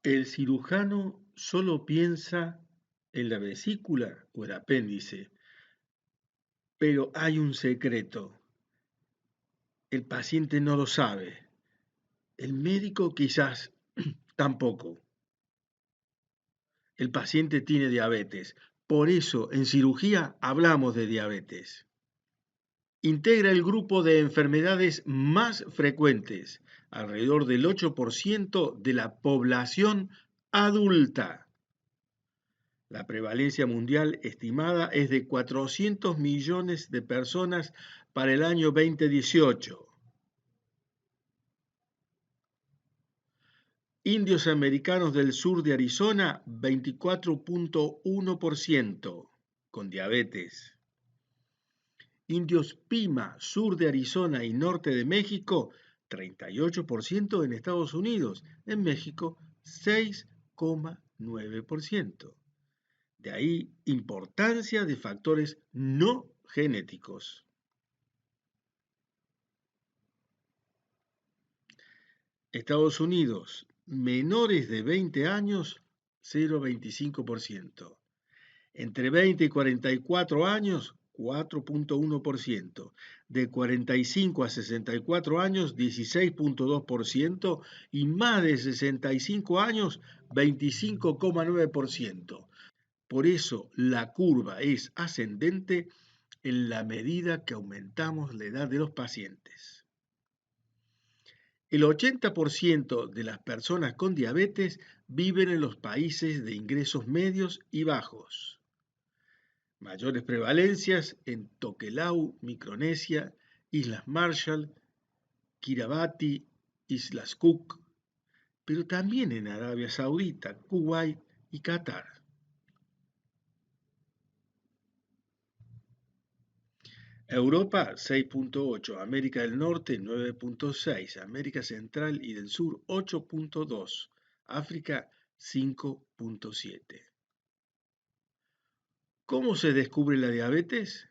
El cirujano solo piensa en la vesícula o el apéndice, pero hay un secreto. El paciente no lo sabe. El médico quizás tampoco. El paciente tiene diabetes. Por eso en cirugía hablamos de diabetes. Integra el grupo de enfermedades más frecuentes, alrededor del 8% de la población adulta. La prevalencia mundial estimada es de 400 millones de personas para el año 2018. Indios americanos del sur de Arizona, 24.1% con diabetes. Indios Pima, sur de Arizona y norte de México, 38% en Estados Unidos. En México, 6,9%. De ahí importancia de factores no genéticos. Estados Unidos, menores de 20 años, 0,25%. Entre 20 y 44 años, 4,1%. De 45 a 64 años, 16,2%. Y más de 65 años, 25,9%. Por eso la curva es ascendente en la medida que aumentamos la edad de los pacientes. El 80% de las personas con diabetes viven en los países de ingresos medios y bajos. Mayores prevalencias en Tokelau, Micronesia, Islas Marshall, Kiribati, Islas Cook, pero también en Arabia Saudita, Kuwait y Qatar. Europa 6,8, América del Norte 9,6, América Central y del Sur 8,2, África 5,7. ¿Cómo se descubre la diabetes?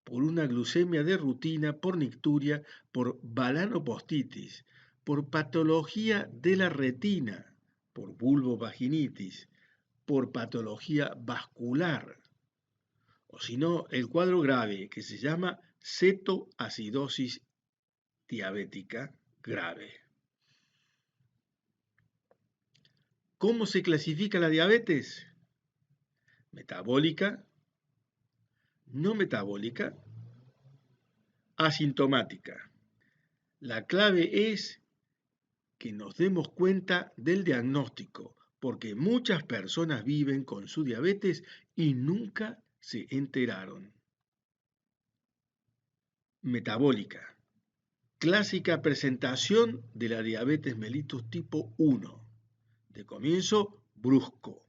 Por una glucemia de rutina, por nicturia, por balanopostitis, por patología de la retina, por vulvovaginitis, por patología vascular, o si no, el cuadro grave que se llama cetoacidosis diabética grave. ¿Cómo se clasifica la diabetes? Metabólica, no metabólica, asintomática. La clave es que nos demos cuenta del diagnóstico, porque muchas personas viven con su diabetes y nunca se enteraron. Metabólica. Clásica presentación de la diabetes mellitus tipo 1, de comienzo brusco.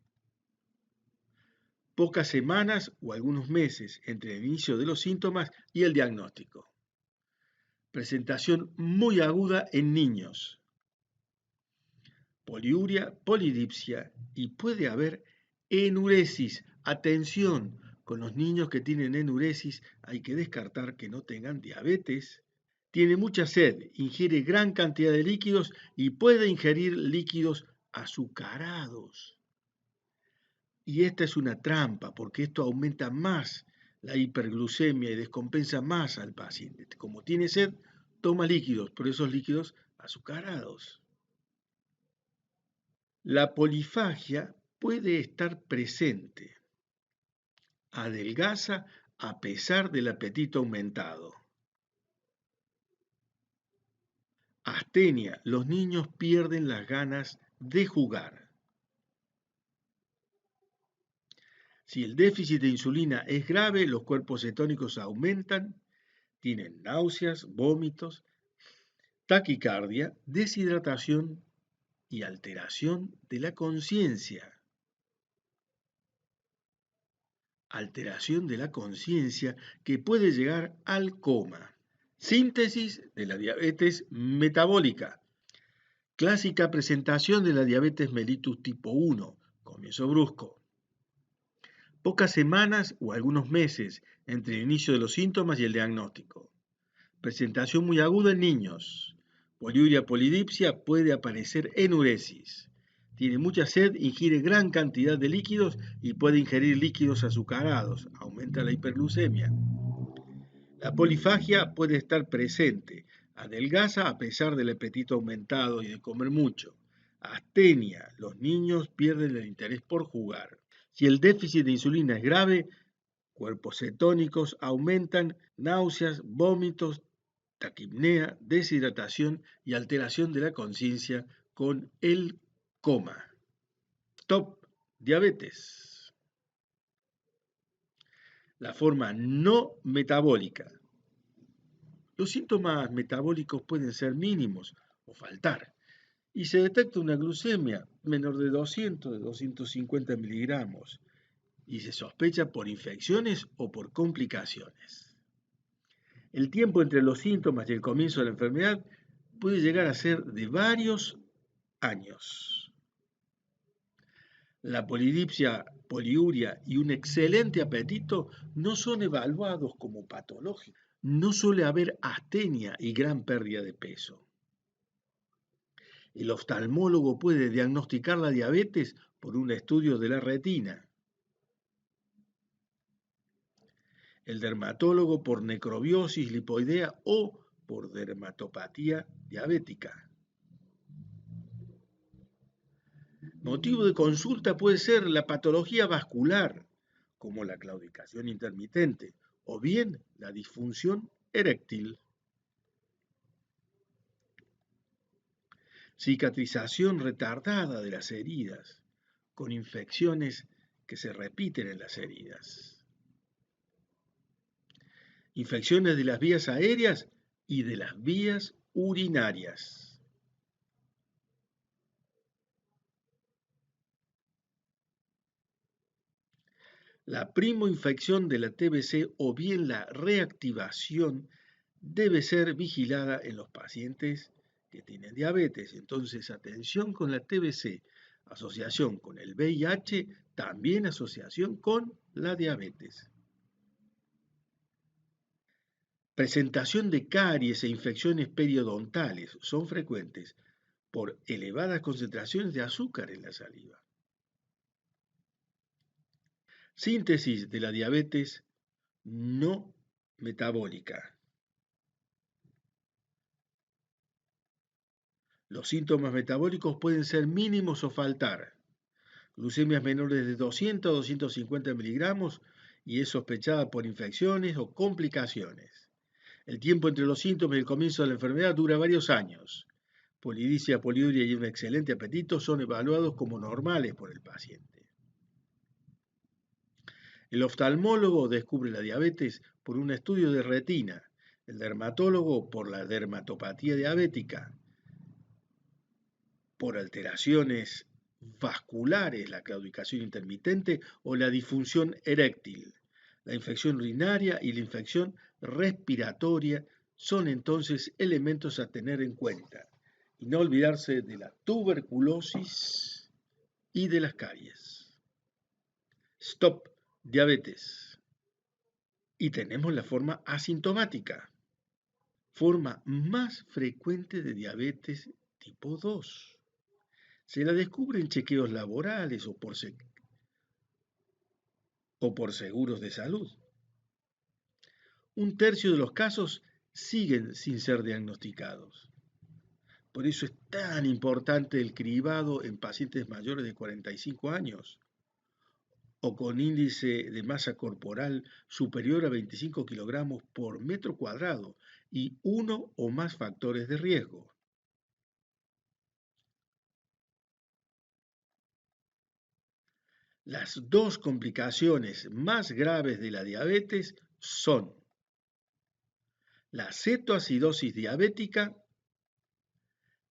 Pocas semanas o algunos meses entre el inicio de los síntomas y el diagnóstico. Presentación muy aguda en niños. Poliuria, polidipsia y puede haber enuresis. Atención, con los niños que tienen enuresis hay que descartar que no tengan diabetes. Tiene mucha sed, ingiere gran cantidad de líquidos y puede ingerir líquidos azucarados. Y esta es una trampa porque esto aumenta más la hiperglucemia y descompensa más al paciente. Como tiene sed, toma líquidos, pero esos líquidos azucarados. La polifagia puede estar presente. Adelgaza a pesar del apetito aumentado. Astenia, los niños pierden las ganas de jugar. Si el déficit de insulina es grave, los cuerpos cetónicos aumentan, tienen náuseas, vómitos, taquicardia, deshidratación y alteración de la conciencia. Alteración de la conciencia que puede llegar al coma. Síntesis de la diabetes metabólica. Clásica presentación de la diabetes mellitus tipo 1, comienzo brusco. Pocas semanas o algunos meses entre el inicio de los síntomas y el diagnóstico. Presentación muy aguda en niños. Poliuria polidipsia puede aparecer enuresis. Tiene mucha sed, ingiere gran cantidad de líquidos y puede ingerir líquidos azucarados. Aumenta la hiperglucemia. La polifagia puede estar presente. Adelgaza a pesar del apetito aumentado y de comer mucho. Astenia. Los niños pierden el interés por jugar. Si el déficit de insulina es grave, cuerpos cetónicos aumentan, náuseas, vómitos, taquipnea, deshidratación y alteración de la conciencia con el coma. Stop, diabetes. La forma no metabólica. Los síntomas metabólicos pueden ser mínimos o faltar y se detecta una glucemia menor de 200, de 250 miligramos y se sospecha por infecciones o por complicaciones. El tiempo entre los síntomas y el comienzo de la enfermedad puede llegar a ser de varios años. La polidipsia, poliuria y un excelente apetito no son evaluados como patológicos. No suele haber astenia y gran pérdida de peso. El oftalmólogo puede diagnosticar la diabetes por un estudio de la retina. El dermatólogo por necrobiosis lipoidea o por dermatopatía diabética. Motivo de consulta puede ser la patología vascular, como la claudicación intermitente, o bien la disfunción eréctil. Cicatrización retardada de las heridas, con infecciones que se repiten en las heridas. Infecciones de las vías aéreas y de las vías urinarias. La primoinfección de la TBC o bien la reactivación debe ser vigilada en los pacientes que tienen diabetes. Entonces, atención con la TBC, asociación con el VIH, también asociación con la diabetes. Presentación de caries e infecciones periodontales son frecuentes por elevadas concentraciones de azúcar en la saliva. Síntesis de la diabetes no metabólica. Los síntomas metabólicos pueden ser mínimos o faltar. Glucemias menores de 200 a 250 miligramos y es sospechada por infecciones o complicaciones. El tiempo entre los síntomas y el comienzo de la enfermedad dura varios años. Polidipsia, poliuria y un excelente apetito son evaluados como normales por el paciente. El oftalmólogo descubre la diabetes por un estudio de retina, el dermatólogo por la dermatopatía diabética, por alteraciones vasculares, la claudicación intermitente o la disfunción eréctil. La infección urinaria y la infección respiratoria son entonces elementos a tener en cuenta. Y no olvidarse de la tuberculosis y de las caries. Stop, diabetes. Y tenemos la forma asintomática, forma más frecuente de diabetes tipo 2. Se la descubre en chequeos laborales o por seguros de salud. Un tercio de los casos siguen sin ser diagnosticados. Por eso es tan importante el cribado en pacientes mayores de 45 años o con índice de masa corporal superior a 25 kilogramos por metro cuadrado y uno o más factores de riesgo. Las dos complicaciones más graves de la diabetes son la cetoacidosis diabética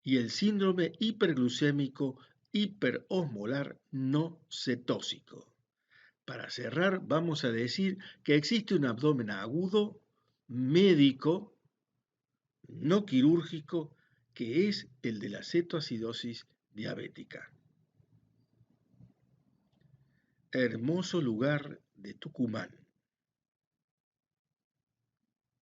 y el síndrome hiperglucémico hiperosmolar no cetósico. Para cerrar, vamos a decir que existe un abdomen agudo, médico, no quirúrgico, que es el de la cetoacidosis diabética. Hermoso lugar de Tucumán.